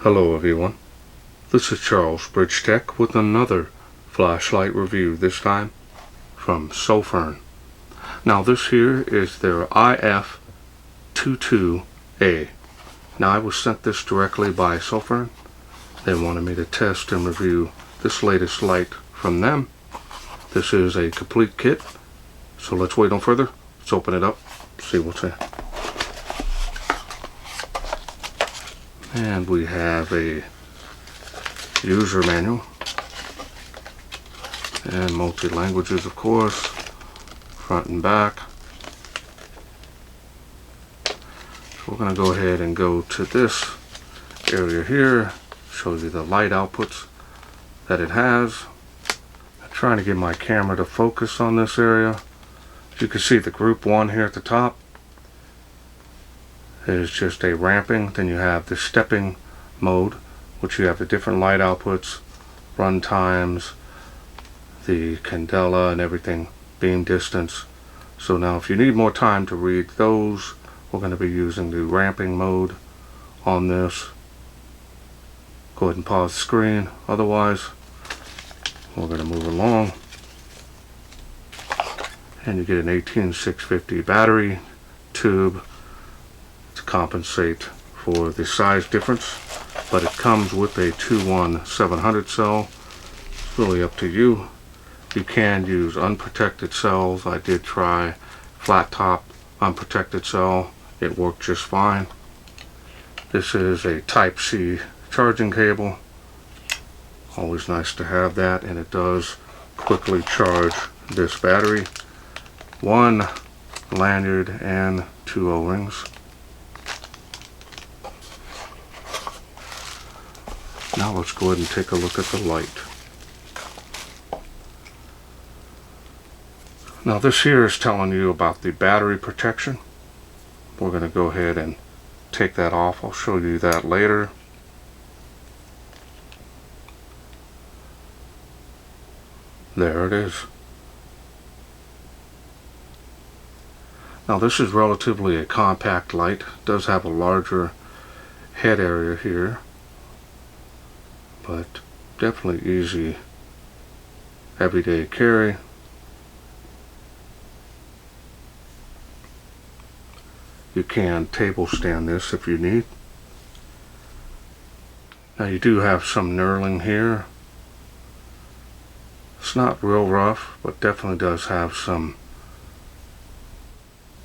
Hello everyone, this is Charles BridgTec with another flashlight review, this time from Sofirn. Now this here is their IF22A. Now I was sent this directly by Sofirn. They wanted me to test and review this latest light from them. This is a complete kit, so let's wait no further. Let's open it up, see what's in. And we have a user manual and multi-languages, of course, front and back. So we're going to go ahead and go to this area here, show you the light outputs that it has. I'm trying to get my camera to focus on this area. As you can see, the group 1 here at the top is just a ramping. Then you have the stepping mode, which you have the different light outputs, run times, the candela and everything, beam distance. So now if you need more time to read those, we're going to be using the ramping mode on this. Go ahead and pause the screen, otherwise we're going to move along. And you get an 18650 battery tube to compensate for the size difference, but it comes with a 21700 cell. It's really up to you. You can use unprotected cells. I did try flat top unprotected cell. It worked just fine. This is a Type C charging cable. Always nice to have that, and it does quickly charge this battery. One lanyard and 2 O-rings. Now let's go ahead and take a look at the light. Now this here is telling you about the battery protection. We're going to go ahead and take that off. I'll show you that later. There it is. Now this is relatively a compact light. It does have a larger head area here, but definitely easy everyday carry. You can table stand this if you need. Now you do have some knurling here. It's not real rough, but definitely does have some.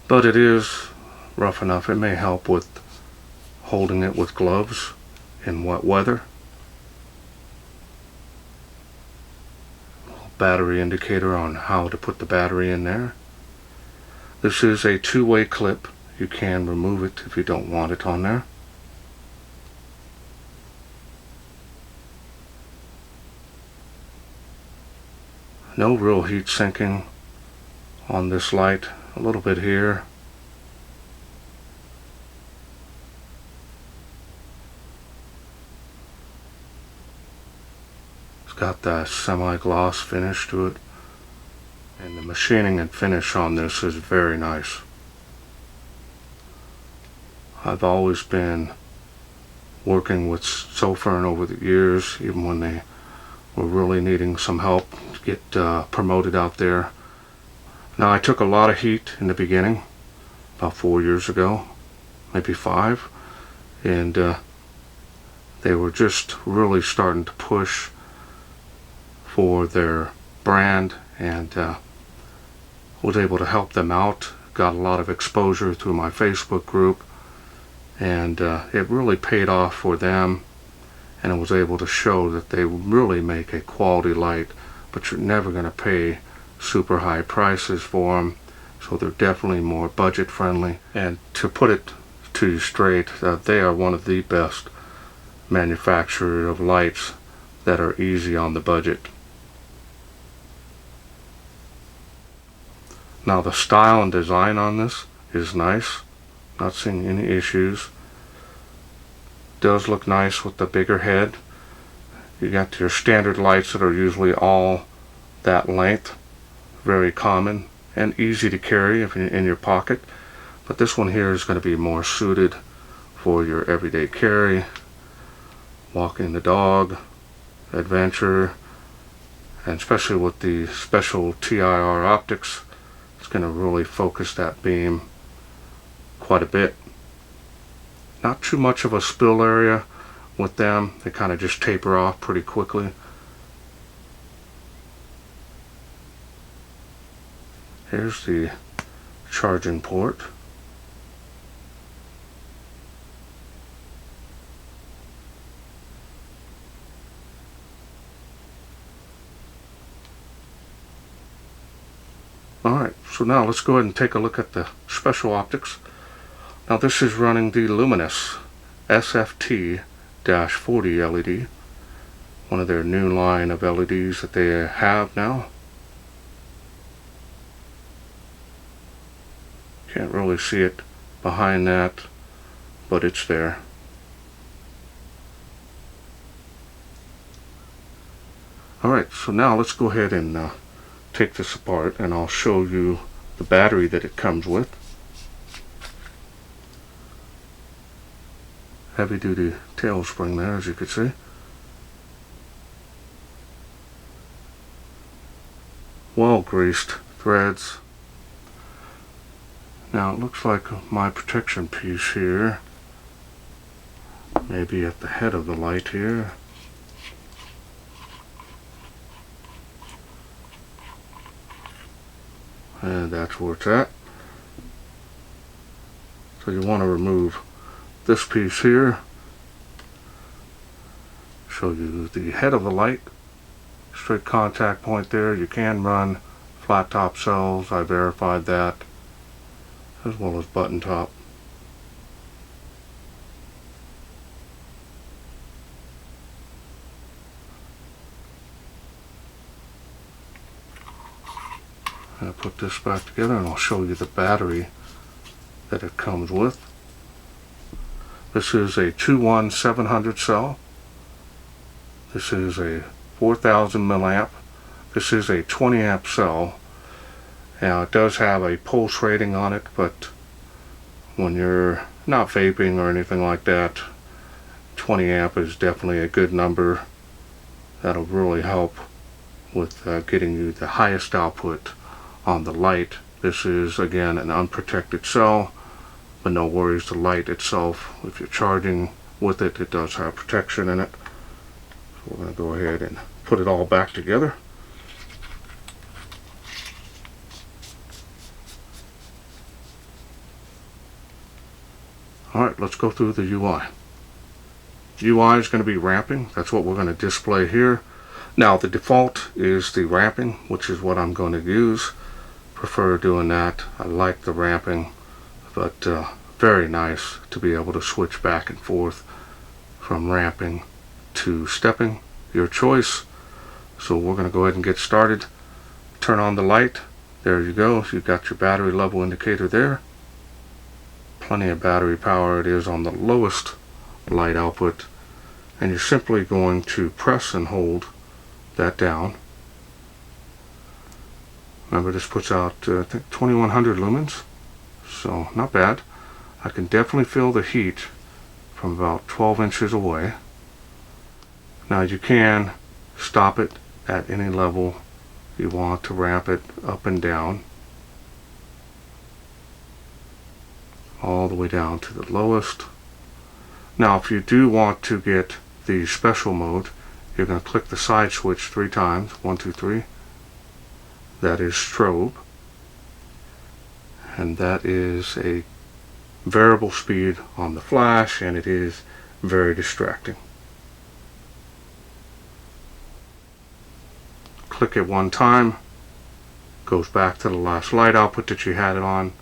But it is rough enough. It may help with holding it with gloves in wet weather. Battery indicator on how to put the battery in there. This is a two-way clip. You can remove it if you don't want it on there. No real heat sinking on this light. A little bit here. It's got that semi-gloss finish to it, and the machining and finish on this is very nice. I've always been working with Sofirn over the years, even when they were really needing some help to get promoted out there. Now I took a lot of heat in the beginning, about 4 years ago, maybe 5, and they were just really starting to push for their brand, and was able to help them out. Got a lot of exposure through my Facebook group, and it really paid off for them, and I was able to show that they really make a quality light, but you're never going to pay super high prices for them, so they're definitely more budget friendly. And to put it to you straight, they are one of the best manufacturers of lights that are easy on the budget. Now the style and design on this is nice. Not seeing any issues. Does look nice with the bigger head. You got your standard lights that are usually all that length. Very common and easy to carry if you're in your pocket, but this one here is going to be more suited for your everyday carry. walking the dog, adventure, and especially with the special TIR optics, it's going to really focus that beam quite a bit. Not too much of a spill area with them. They kind of just taper off pretty quickly. Here's the charging port. Alright, so now let's go ahead and take a look at the special optics. Now this is running the Lumens SFT-40 LED, one of their new line of LEDs that they have now. Can't really see it behind that, but it's there. Alright, so now let's go ahead and take this apart, and I'll show you the battery that it comes with. Heavy duty tail spring there, as you can see. Well greased threads. Now it looks like my protection piece here, maybe at the head of the light here. And that's where it's at. So you want to remove this piece here. Show you the head of the light. Straight contact point there. You can run flat top cells. I verified that. As well as button top. I'll put this back together and I'll show you the battery that it comes with. This is a 21700 cell. This is a 4000 milliamp. This is a 20 amp cell. Now it does have a pulse rating on it, but when you're not vaping or anything like that, 20 amp is definitely a good number. That'll really help with getting you the highest output on the light. This is again an unprotected cell, but no worries, the light itself, if you're charging with it, it does have protection in it. So we're going to go ahead and put it all back together. Alright, let's go through the UI. UI is going to be ramping. That's what we're going to display here. Now the default is the ramping, which is what I'm going to use. Prefer doing that. I like the ramping, but very nice to be able to switch back and forth from ramping to stepping, your choice. So we're going to go ahead and get started. Turn on the light. There you go. You've got your battery level indicator there. Plenty of battery power. It is on the lowest light output, and you're simply going to press and hold that down. Remember, this puts out I think 2100 lumens, so not bad. I can definitely feel the heat from about 12 inches away. Now you can stop it at any level you want to ramp it up and down, all the way down to the lowest. Now if you do want to get the special mode, you're going to click the side switch 3 times, 1, 2, 3. That is strobe, and that is a variable speed on the flash, and it is very distracting. Click it 1 time, goes back to the last light output that you had it on,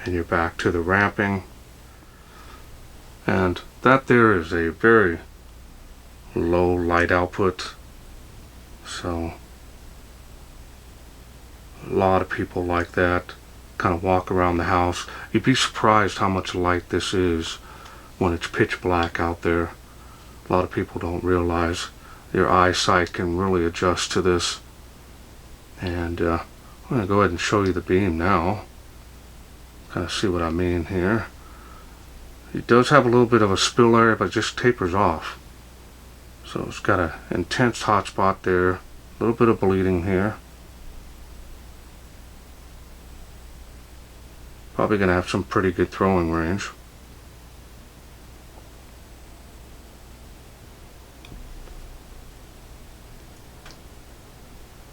and you're back to the ramping. And that there is a very low light output, so a lot of people like that, kind of walk around the house. You'd be surprised how much light this is when it's pitch black out there. A lot of people don't realize your eyesight can really adjust to this. And I'm going to go ahead and show you the beam now. Kind of see what I mean here. It does have a little bit of a spill area, but it just tapers off. So it's got an intense hot spot there, a little bit of bleeding here. Probably going to have some pretty good throwing range.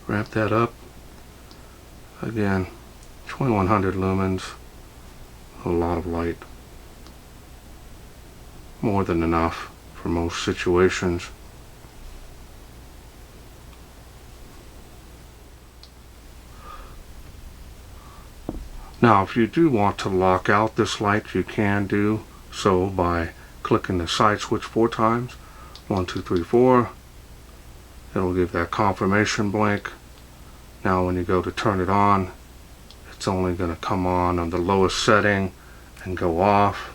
Wrap that up. Again, 2100 lumens, a lot of light. More than enough for most situations. Now, if you do want to lock out this light, you can do so by clicking the side switch 4 times. 1, 2, 3, 4. It'll give that confirmation blink. Now when you go to turn it on, it's only going to come on the lowest setting and go off.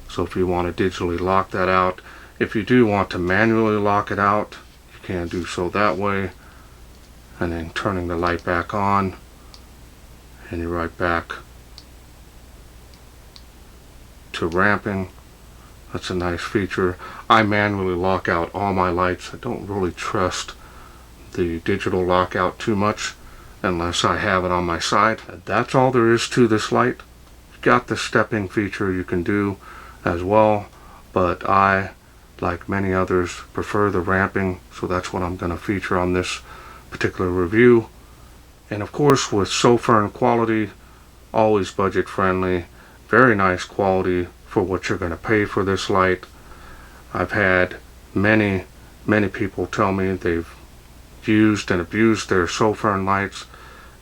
So if you want to digitally lock that out, if you do want to manually lock it out, you can do so that way. And then turning the light back on, and you're right back to ramping. That's a nice feature. I manually lock out all my lights. I don't really trust the digital lockout too much unless I have it on my side. That's all there is to this light. You've got the stepping feature you can do as well, but I, like many others, prefer the ramping, so that's what I'm going to feature on this particular review. And of course, with Sofirn quality, always budget friendly, very nice quality for what you're going to pay for this light. I've had many people tell me they've used and abused their Sofirn lights,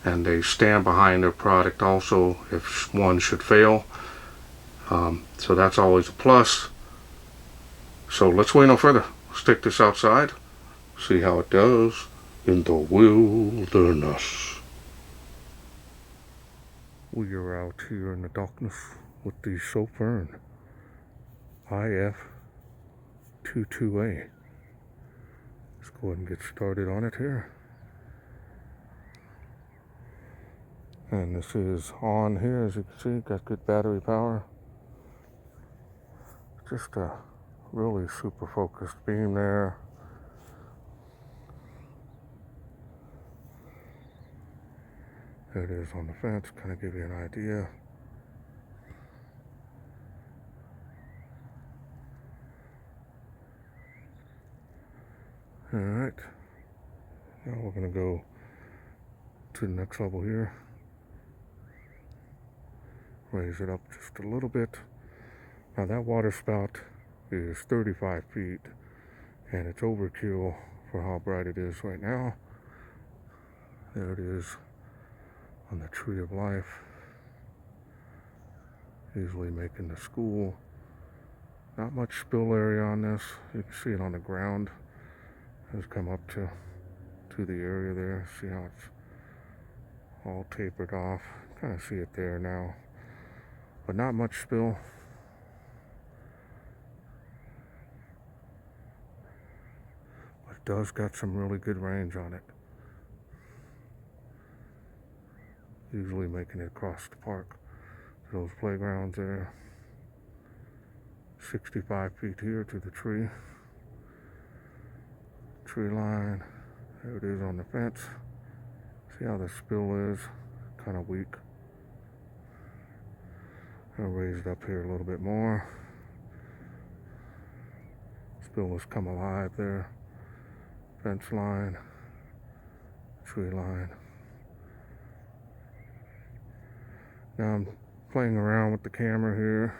and they stand behind their product also if one should fail. So that's always a plus. So let's wait no further. Let's take this outside, see how it does in the wilderness. We are out here in the darkness with the Sofirn IF22A. Let's go ahead and get started on it here. And this is on here, as you can see, got good battery power. Just a really super focused beam there. There it is on the fence, kind of give you an idea. Alright, now we're going to go to the next level here. Raise it up just a little bit. Now that water spout is 35 feet, and it's overkill for how bright it is right now. There it is on the Tree of Life, easily making the school. Not much spill area on this. You can see it on the ground. Has come up to the area there. See how it's all tapered off. Kind of see it there now, but not much spill. But it does got some really good range on it. Usually making it across the park. Those playgrounds there. 65 feet here to the tree line. There it is on the fence. See how the spill is? Kind of weak. I'll raise it up here a little bit more. Spill has come alive there. Fence line, tree line. Now I'm playing around with the camera here,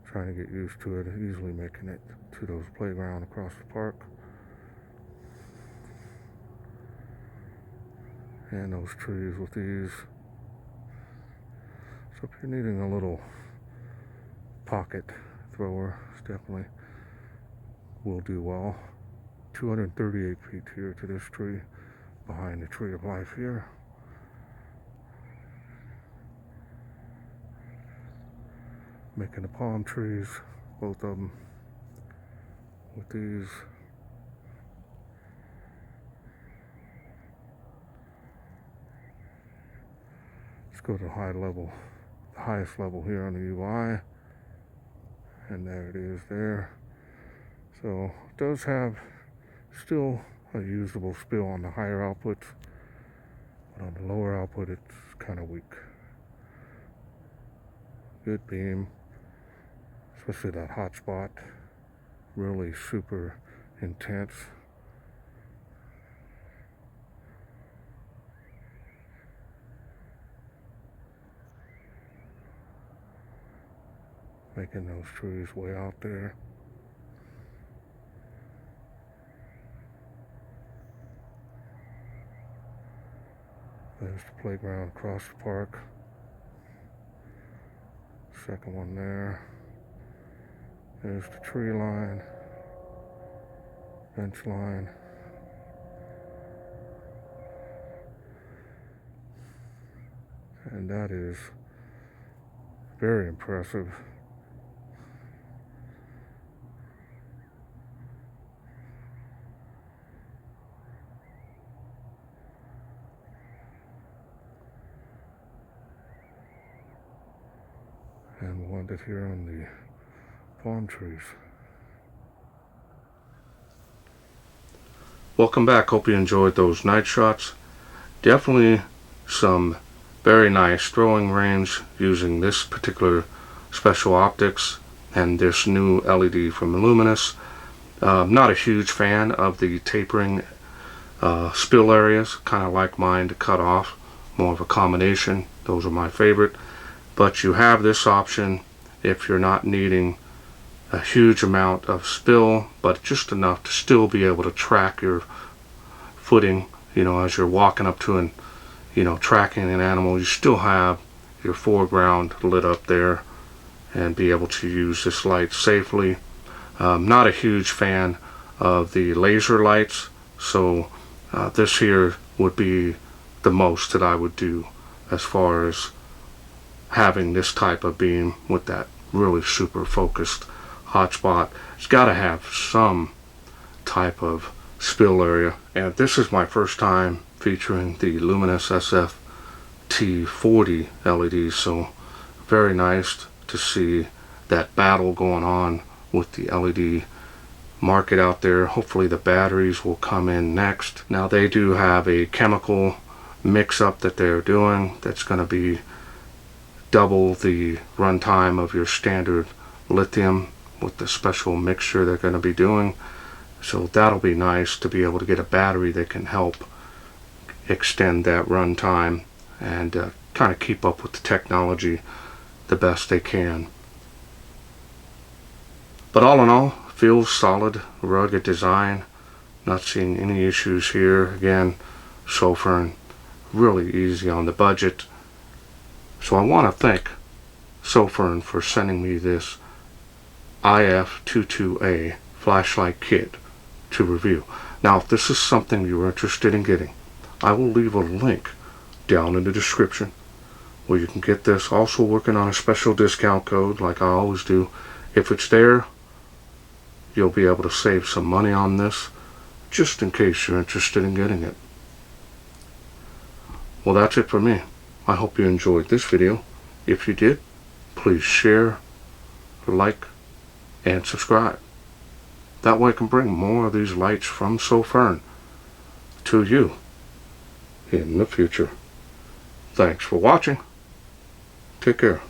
trying to get used to it, easily making it to those playground across the park. And those trees with these. So if you're needing a little pocket thrower, it's definitely will do well. 238 feet here to this tree, behind the Tree of Life here. Making the palm trees, both of them, with these. Let's go to high level the highest level here on the UI, and there it is there. So it does have still a usable spill on the higher outputs, but on the lower output it's kind of weak. Good beam, especially that hot spot, really super intense. Making those trees way out there. There's the playground across the park. Second one there. There's the tree line, bench line. And that is very impressive. And we'll end it here on the palm trees. Welcome back. Hope you enjoyed those night shots. Definitely some very nice throwing range using this particular special optics and this new LED from Lumens. Not a huge fan of the tapering spill areas, kind of like mine to cut off, more of a combination. Those are my favorite. But you have this option if you're not needing a huge amount of spill, but just enough to still be able to track your footing, you know, as you're walking up to and, you know, tracking an animal. You still have your foreground lit up there and be able to use this light safely. Not a huge fan of the laser lights, so this here would be the most that I would do as far as having this type of beam with that really super focused hotspot. It's got to have some type of spill area, and this is my first time featuring the Lumens SF-T40 LED, so very nice to see that battle going on with the LED market out there. Hopefully the batteries will come in next. Now they do have a chemical mix-up that they're doing that's going to be double the runtime of your standard lithium with the special mixture they're going to be doing. So that'll be nice to be able to get a battery that can help extend that runtime and kind of keep up with the technology the best they can. But all in all, feels solid, rugged design. Not seeing any issues here. Again, Sofirn, really easy on the budget. So I want to thank Sofirn for sending me this IF22A flashlight kit to review. Now, if this is something you're interested in getting, I will leave a link down in the description where you can get this. Also working on a special discount code like I always do. If it's there, you'll be able to save some money on this, just in case you're interested in getting it. Well, that's it for me. I hope you enjoyed this video. If you did, please share, like, and subscribe. That way I can bring more of these lights from Sofirn to you in the future. Thanks for watching. Take care.